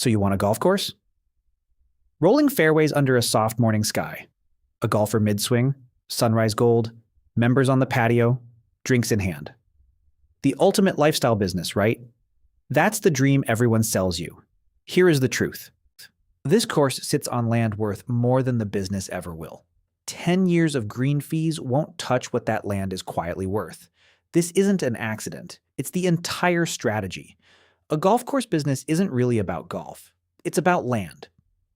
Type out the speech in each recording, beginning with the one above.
So you want a golf course? Rolling fairways under a soft morning sky, a golfer mid-swing, sunrise gold, members on the patio, drinks in hand. The ultimate lifestyle business, right? That's the dream everyone sells you. Here is the truth. This course sits on land worth more than the business ever will. 10 years of green fees won't touch what that land is quietly worth. This isn't an accident. It's the entire strategy. A golf course business isn't really about golf. It's about land.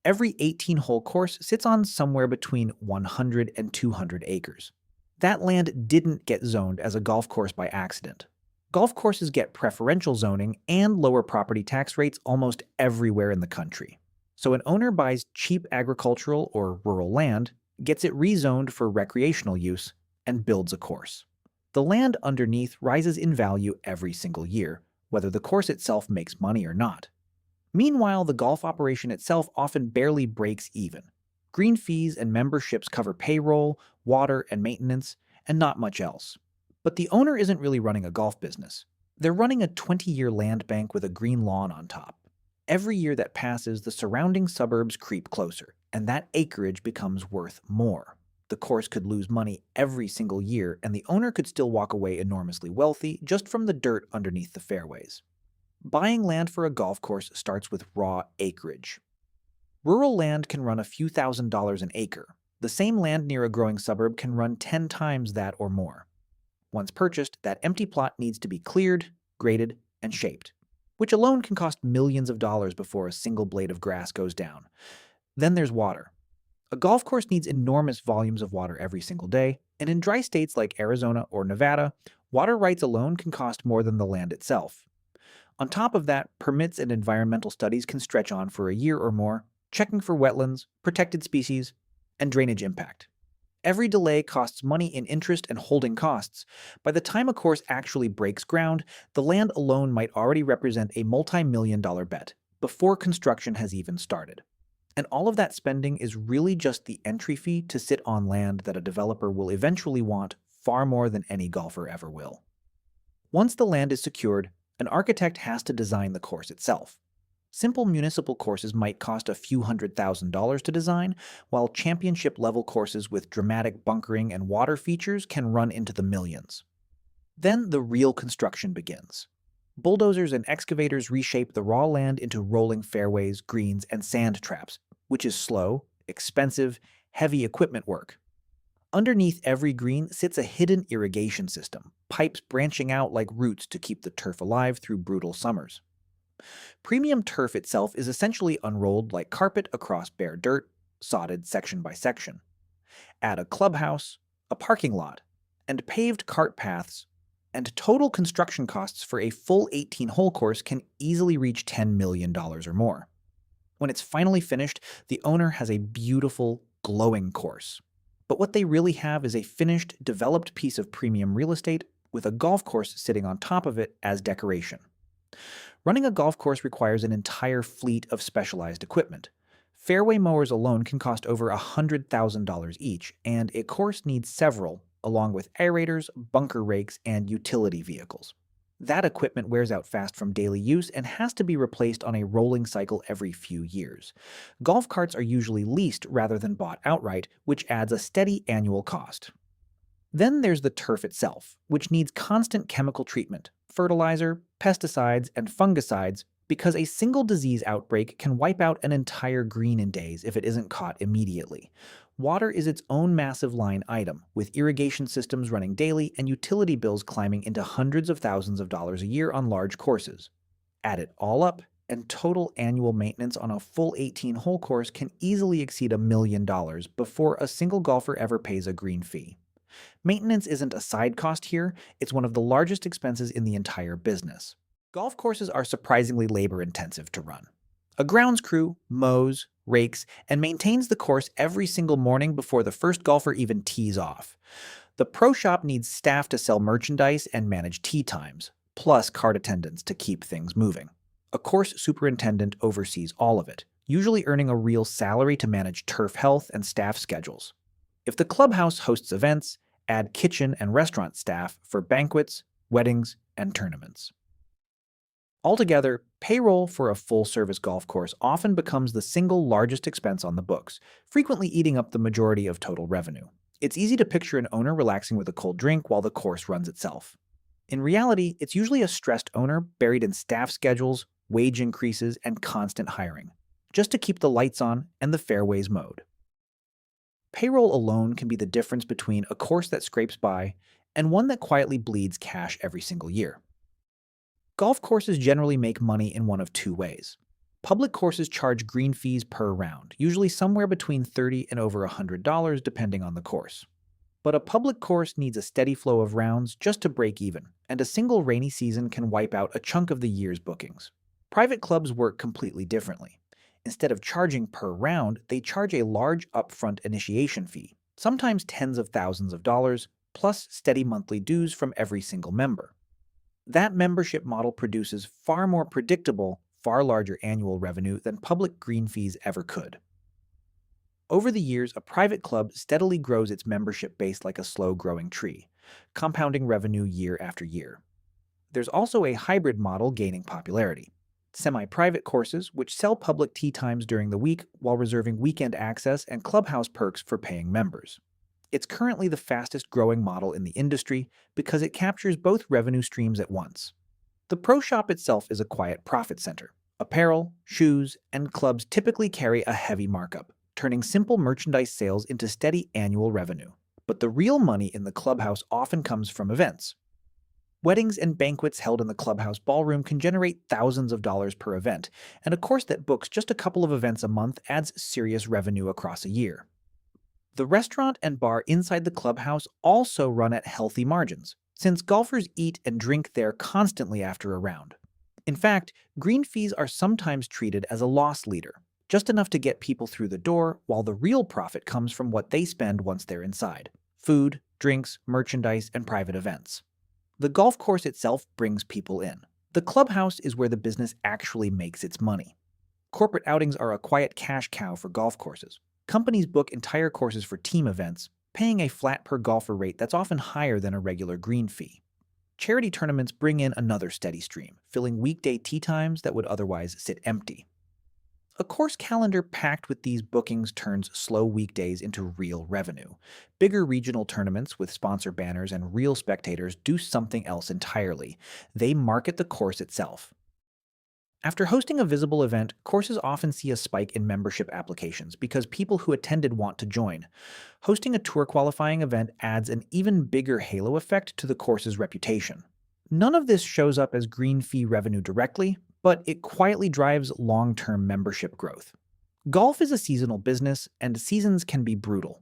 Every 18-hole course sits on somewhere between 100 and 200 acres. That land didn't get zoned as a golf course by accident. Golf courses get preferential zoning and lower property tax rates almost everywhere in the country. So an owner buys cheap agricultural or rural land, gets it rezoned for recreational use, and builds a course. The land underneath rises in value every single year, whether the course itself makes money or not. Meanwhile, the golf operation itself often barely breaks even. Green fees and memberships cover payroll, water, and maintenance, and not much else. But the owner isn't really running a golf business. They're running a 20-year land bank with a green lawn on top. Every year that passes, the surrounding suburbs creep closer, and that acreage becomes worth more. The course could lose money every single year, and the owner could still walk away enormously wealthy just from the dirt underneath the fairways. Buying land for a golf course starts with raw acreage. Rural land can run a few $1,000s an acre. The same land near a growing suburb can run 10 times that or more. Once purchased, that empty plot needs to be cleared, graded, and shaped, which alone can cost millions of dollars before a single blade of grass goes down. Then there's water. A golf course needs enormous volumes of water every single day, and in dry states like Arizona or Nevada, water rights alone can cost more than the land itself. On top of that, permits and environmental studies can stretch on for a year or more, checking for wetlands, protected species, and drainage impact. Every delay costs money in interest and holding costs. By the time a course actually breaks ground, the land alone might already represent a multi-million-dollar bet, before construction has even started. And all of that spending is really just the entry fee to sit on land that a developer will eventually want far more than any golfer ever will. Once the land is secured, an architect has to design the course itself. Simple municipal courses might cost a few $100,000s to design, while championship-level courses with dramatic bunkering and water features can run into the millions. Then the real construction begins. Bulldozers and excavators reshape the raw land into rolling fairways, greens, and sand traps, which is slow, expensive, heavy equipment work. Underneath every green sits a hidden irrigation system, pipes branching out like roots to keep the turf alive through brutal summers. Premium turf itself is essentially unrolled like carpet across bare dirt, sodded section by section. Add a clubhouse, a parking lot, and paved cart paths, and total construction costs for a full 18-hole course can easily reach $10 million or more. When it's finally finished, the owner has a beautiful, glowing course. But what they really have is a finished, developed piece of premium real estate with a golf course sitting on top of it as decoration. Running a golf course requires an entire fleet of specialized equipment. Fairway mowers alone can cost over $100,000 each, and a course needs several, along with aerators, bunker rakes, and utility vehicles. That equipment wears out fast from daily use and has to be replaced on a rolling cycle every few years. Golf carts are usually leased rather than bought outright, which adds a steady annual cost. Then there's the turf itself, which needs constant chemical treatment, fertilizer, pesticides, and fungicides, because a single disease outbreak can wipe out an entire green in days if it isn't caught immediately. Water is its own massive line item, with irrigation systems running daily and utility bills climbing into hundreds of thousands of dollars a year on large courses. Add it all up, and total annual maintenance on a full 18-hole course can easily exceed $1 million before a single golfer ever pays a green fee. Maintenance isn't a side cost here, it's one of the largest expenses in the entire business. Golf courses are surprisingly labor-intensive to run. A grounds crew mows, rakes, and maintains the course every single morning before the first golfer even tees off. The pro shop needs staff to sell merchandise and manage tee times, plus cart attendants to keep things moving. A course superintendent oversees all of it, usually earning a real salary to manage turf health and staff schedules. If the clubhouse hosts events, add kitchen and restaurant staff for banquets, weddings, and tournaments. Altogether, Payroll for a full-service golf course often becomes the single largest expense on the books, frequently eating up the majority of total revenue. It's easy to picture an owner relaxing with a cold drink while the course runs itself. In reality, it's usually a stressed owner buried in staff schedules, wage increases, and constant hiring, just to keep the lights on and the fairways mowed. Payroll alone can be the difference between a course that scrapes by and one that quietly bleeds cash every single year. Golf courses generally make money in one of two ways. Public courses charge green fees per round, usually somewhere between $30 and over $100 depending on the course. But a public course needs a steady flow of rounds just to break even, and a single rainy season can wipe out a chunk of the year's bookings. Private clubs work completely differently. Instead of charging per round, they charge a large upfront initiation fee, sometimes tens of thousands of dollars, plus steady monthly dues from every single member. That membership model produces far more predictable, far larger annual revenue than public green fees ever could. Over the years, a private club steadily grows its membership base like a slow-growing tree, compounding revenue year after year. There's also a hybrid model gaining popularity. Semi-private courses, which sell public tee times during the week while reserving weekend access and clubhouse perks for paying members. It's currently the fastest-growing model in the industry because it captures both revenue streams at once. The pro shop itself is a quiet profit center. Apparel, shoes, and clubs typically carry a heavy markup, turning simple merchandise sales into steady annual revenue. But the real money in the clubhouse often comes from events. Weddings and banquets held in the clubhouse ballroom can generate thousands of dollars per event, and a course that books just a couple of events a month adds serious revenue across a year. The restaurant and bar inside the clubhouse also run at healthy margins, since golfers eat and drink there constantly after a round. In fact, green fees are sometimes treated as a loss leader, just enough to get people through the door, while the real profit comes from what they spend once they're inside: food, drinks, merchandise, and private events. The golf course itself brings people in. The clubhouse is where the business actually makes its money. Corporate outings are a quiet cash cow for golf courses. Companies book entire courses for team events, paying a flat per golfer rate that's often higher than a regular green fee. Charity tournaments bring in another steady stream, filling weekday tee times that would otherwise sit empty. A course calendar packed with these bookings turns slow weekdays into real revenue. Bigger regional tournaments with sponsor banners and real spectators do something else entirely. They market the course itself. After hosting a visible event, courses often see a spike in membership applications because people who attended want to join. Hosting a tour qualifying event adds an even bigger halo effect to the course's reputation. None of this shows up as green fee revenue directly, but it quietly drives long-term membership growth. Golf is a seasonal business, and seasons can be brutal.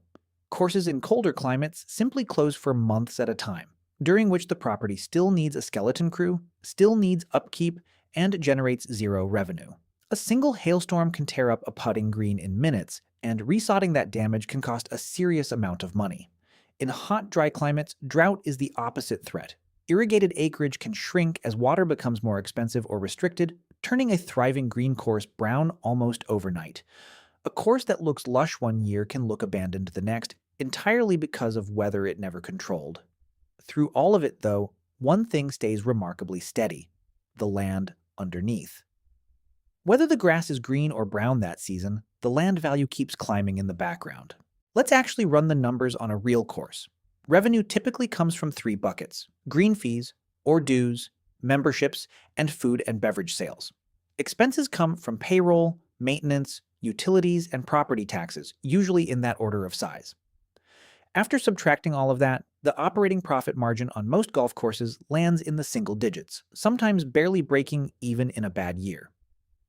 Courses in colder climates simply close for months at a time, during which the property still needs a skeleton crew, still needs upkeep, and generates zero revenue. A single hailstorm can tear up a putting green in minutes, and resodding that damage can cost a serious amount of money. In hot, dry climates, drought is the opposite threat. Irrigated acreage can shrink as water becomes more expensive or restricted, turning a thriving green course brown almost overnight. A course that looks lush one year can look abandoned the next, entirely because of weather it never controlled. Through all of it, though, one thing stays remarkably steady: the land underneath. Whether the grass is green or brown that season, the land value keeps climbing in the background. Let's actually run the numbers on a real course. Revenue typically comes from three buckets: green fees, or dues, memberships, and food and beverage sales. Expenses come from payroll, maintenance, utilities, and property taxes, usually in that order of size. After subtracting all of that, the operating profit margin on most golf courses lands in the single digits, sometimes barely breaking even in a bad year.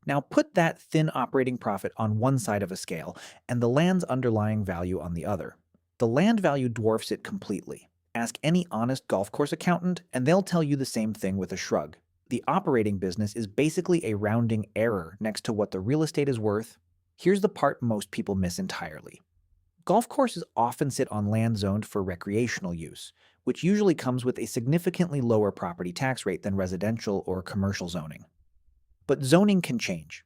Now put that thin operating profit on one side of a scale and the land's underlying value on the other. The land value dwarfs it completely. Ask any honest golf course accountant and they'll tell you the same thing with a shrug. The operating business is basically a rounding error next to what the real estate is worth. Here's the part most people miss entirely. Golf courses often sit on land zoned for recreational use, which usually comes with a significantly lower property tax rate than residential or commercial zoning. But zoning can change.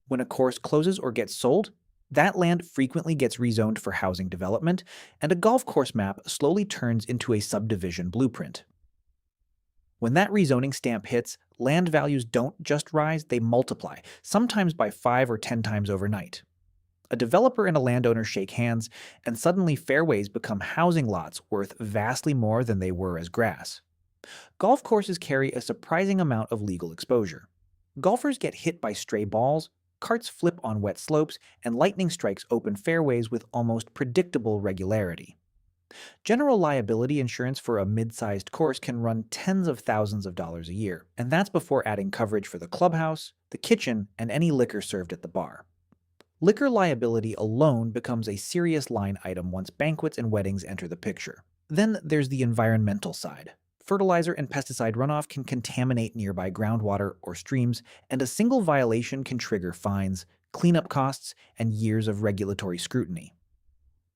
When a course closes or gets sold, that land frequently gets rezoned for housing development, and a golf course map slowly turns into a subdivision blueprint. When that rezoning stamp hits, land values don't just rise, they multiply, sometimes by 5 or 10 times overnight. A developer and a landowner shake hands, and suddenly fairways become housing lots worth vastly more than they were as grass. Golf courses carry a surprising amount of legal exposure. Golfers get hit by stray balls, carts flip on wet slopes, and lightning strikes open fairways with almost predictable regularity. General liability insurance for a mid-sized course can run tens of thousands of dollars a year, and that's before adding coverage for the clubhouse, the kitchen, and any liquor served at the bar. Liquor liability alone becomes a serious line item once banquets and weddings enter the picture. Then there's the environmental side. Fertilizer and pesticide runoff can contaminate nearby groundwater or streams, and a single violation can trigger fines, cleanup costs, and years of regulatory scrutiny.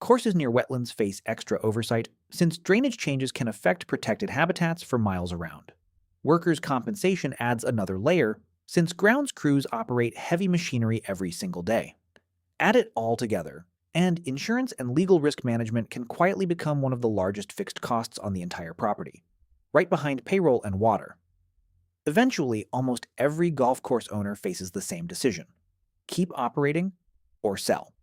Courses near wetlands face extra oversight, since drainage changes can affect protected habitats for miles around. Workers' compensation adds another layer, since grounds crews operate heavy machinery every single day. Add it all together, and insurance and legal risk management can quietly become one of the largest fixed costs on the entire property, right behind payroll and water. Eventually, almost every golf course owner faces the same decision: keep operating or sell.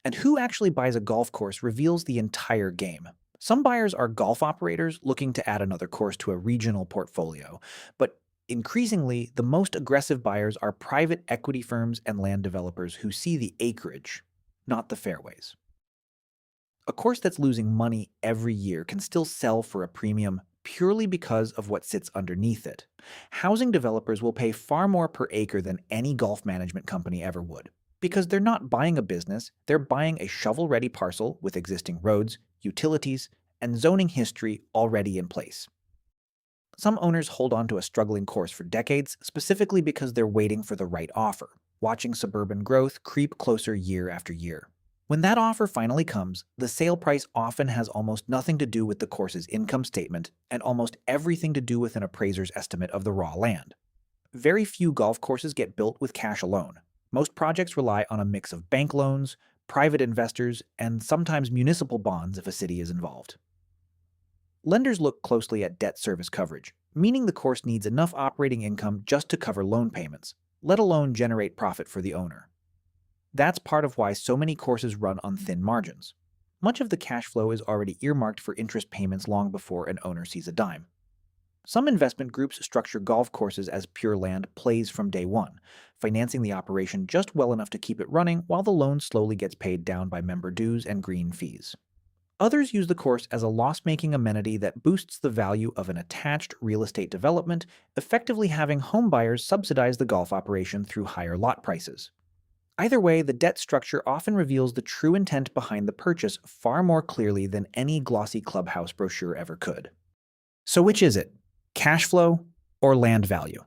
And who actually buys a golf course reveals the entire game. Some buyers are golf operators looking to add another course to a regional portfolio, but increasingly, the most aggressive buyers are private equity firms and land developers who see the acreage, not the fairways. A course that's losing money every year can still sell for a premium purely because of what sits underneath it. Housing developers will pay far more per acre than any golf management company ever would, because they're not buying a business, they're buying a shovel-ready parcel with existing roads, utilities, and zoning history already in place. Some owners hold on to a struggling course for decades, specifically because they're waiting for the right offer, watching suburban growth creep closer year after year. When that offer finally comes, the sale price often has almost nothing to do with the course's income statement and almost everything to do with an appraiser's estimate of the raw land. Very few golf courses get built with cash alone. Most projects rely on a mix of bank loans, private investors, and sometimes municipal bonds if a city is involved. Lenders look closely at debt service coverage, meaning the course needs enough operating income just to cover loan payments, let alone generate profit for the owner. That's part of why so many courses run on thin margins. Much of the cash flow is already earmarked for interest payments long before an owner sees a dime. Some investment groups structure golf courses as pure land plays from day one, financing the operation just well enough to keep it running while the loan slowly gets paid down by member dues and green fees. Others use the course as a loss-making amenity that boosts the value of an attached real estate development, effectively having homebuyers subsidize the golf operation through higher lot prices. Either way, the debt structure often reveals the true intent behind the purchase far more clearly than any glossy clubhouse brochure ever could. So which is it? Cash flow or land value?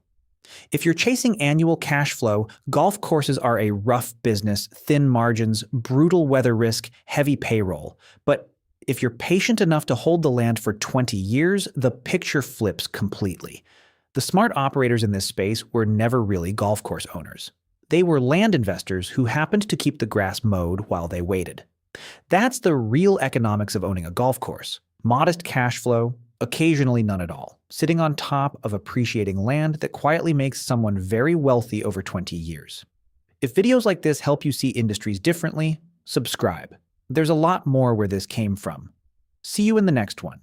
If you're chasing annual cash flow, golf courses are a rough business, thin margins, brutal weather risk, heavy payroll. But if you're patient enough to hold the land for 20 years, the picture flips completely. The smart operators in this space were never really golf course owners. They were land investors who happened to keep the grass mowed while they waited. That's the real economics of owning a golf course. Modest cash flow, occasionally none at all, sitting on top of appreciating land that quietly makes someone very wealthy over 20 years. If videos like this help you see industries differently, subscribe. There's a lot more where this came from. See you in the next one.